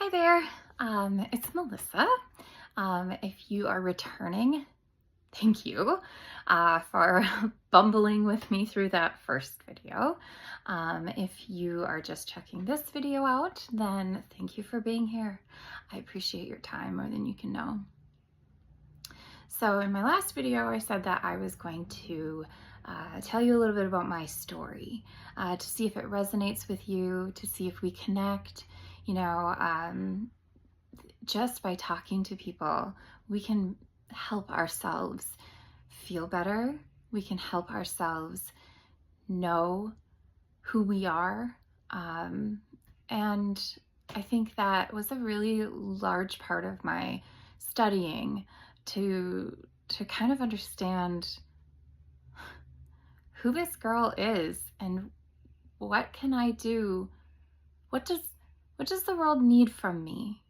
Hi there, it's Melissa. If you are returning, thank you for bumbling with me through that first video. If you are just checking this video out, then thank you for being here. I appreciate your time more than you can know. So in my last video, I said that I was going to tell you a little bit about my story to see if it resonates with you, to see if we connect. Just by talking to people, we can help ourselves feel better. We can help ourselves know who we are. And I think that was a really large part of my studying to kind of understand who this girl is and what can I do? What does the world need from me?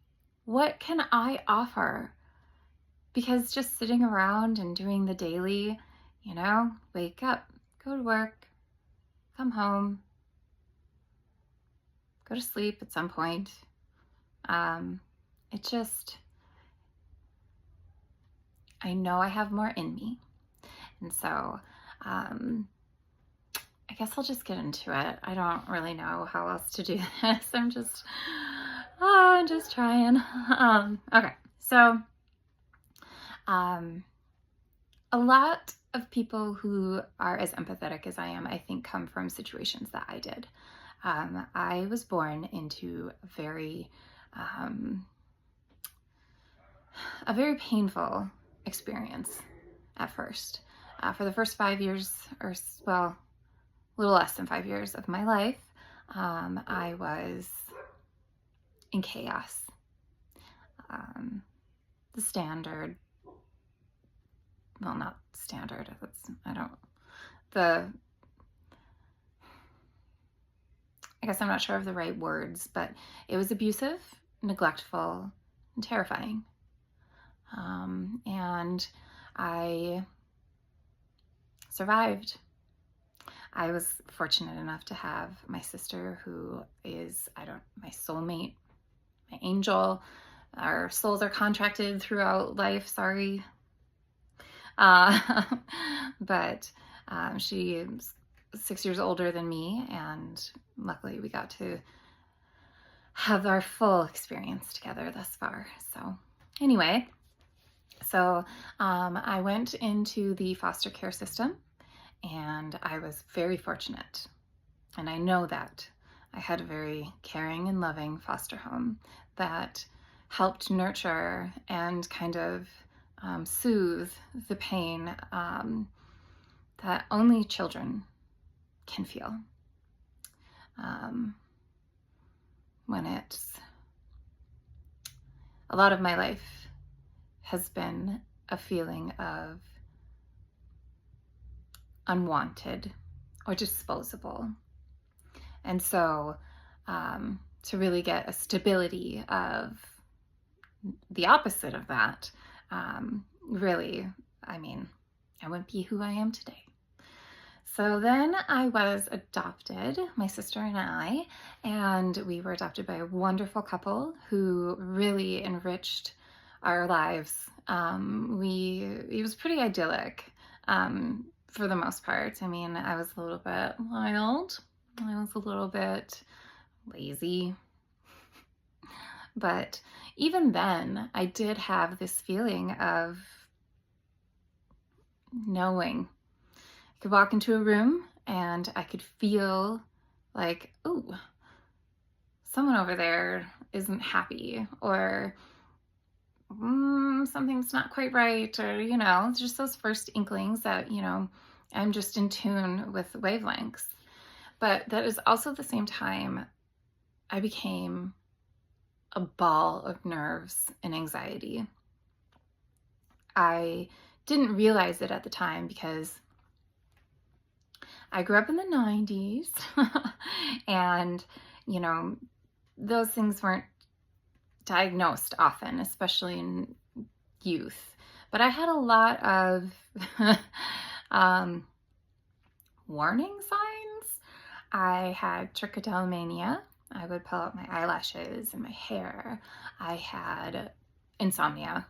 What can I offer? Because just sitting around and doing the daily, wake up, go to work, come home, go to sleep at some point. I know I have more in me. And so, I guess I'll just get into it. I don't really know how else to do this. I'm just trying. Okay. So, a lot of people who are as empathetic as I am, I think, come from situations that I did. I was born into a very painful experience at first. For the first 5 years, or well, a little less than 5 years of my life, I was in chaos. The standard, well, not standard, I guess I'm not sure of the right words, but it was abusive, neglectful, and terrifying. And I survived. I was fortunate enough to have my sister, who is, my soulmate, my angel. Our souls are contracted throughout life, sorry. But she is 6 years older than me, and luckily we got to have our full experience together thus far. So anyway, I went into the foster care system, and I was very fortunate. And I know that I had a very caring and loving foster home that helped nurture and kind of soothe the pain that only children can feel a lot of my life has been a feeling of unwanted or disposable. And so to really get a stability of the opposite of that, really, I wouldn't be who I am today. So then I was adopted, my sister and we were adopted by a wonderful couple who really enriched our lives. It was pretty idyllic for the most part. I was a little bit wild. I was a little bit lazy. But even then, I did have this feeling of knowing. I could walk into a room and I could feel like, oh, someone over there isn't happy, or something's not quite right, or, just those first inklings that, I'm just in tune with wavelengths. But that is also the same time I became a ball of nerves and anxiety. I didn't realize it at the time because I grew up in the 90s and, those things weren't diagnosed often, especially in youth. But I had a lot of warning signs. I had trichotillomania, I would pull out my eyelashes and my hair. I had insomnia,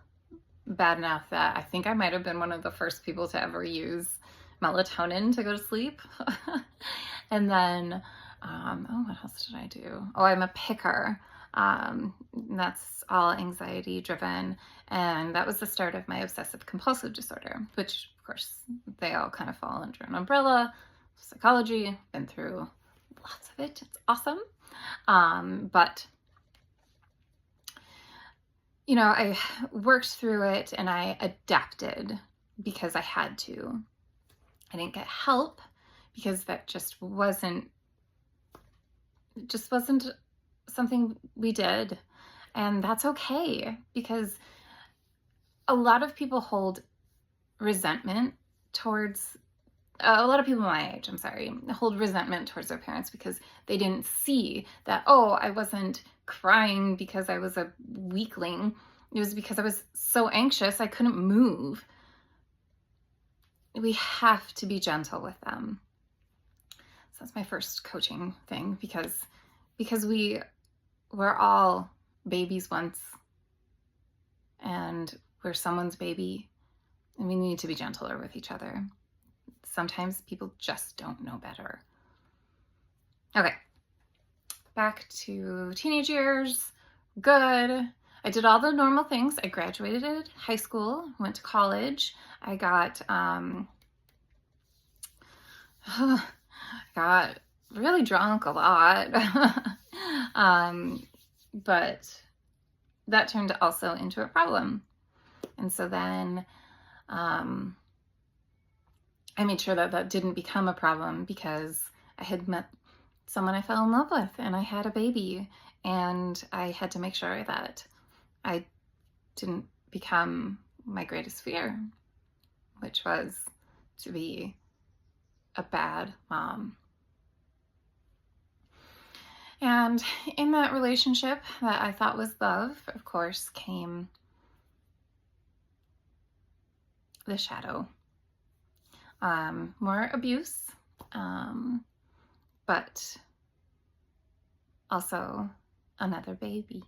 bad enough that I think I might have been one of the first people to ever use melatonin to go to sleep. And then, oh, what else did I do? Oh, I'm a picker. That's all anxiety driven. And that was the start of my obsessive compulsive disorder, which of course they all kind of fall under an umbrella. Psychology, been through lots of it. It's awesome. But you know, I worked through it and I adapted because I had to. I didn't get help because that just wasn't something we did. And that's okay, because a lot of people hold resentment towards a lot of people my age, I'm sorry, hold resentment towards their parents because they didn't see that, oh, I wasn't crying because I was a weakling. It was because I was so anxious I couldn't move. We have to be gentle with them. So that's my first coaching thing, because we're all babies once, and we're someone's baby, and we need to be gentler with each other. Sometimes people just don't know better. Okay, back to teenage years. Good. I did all the normal things. I graduated high school, went to college. I got really drunk a lot. But that turned also into a problem. And so then I made sure that that didn't become a problem, because I had met someone I fell in love with and I had a baby, and I had to make sure that I didn't become my greatest fear, which was to be a bad mom. And in that relationship that I thought was love, of course, came the shadow. More abuse, but also another baby.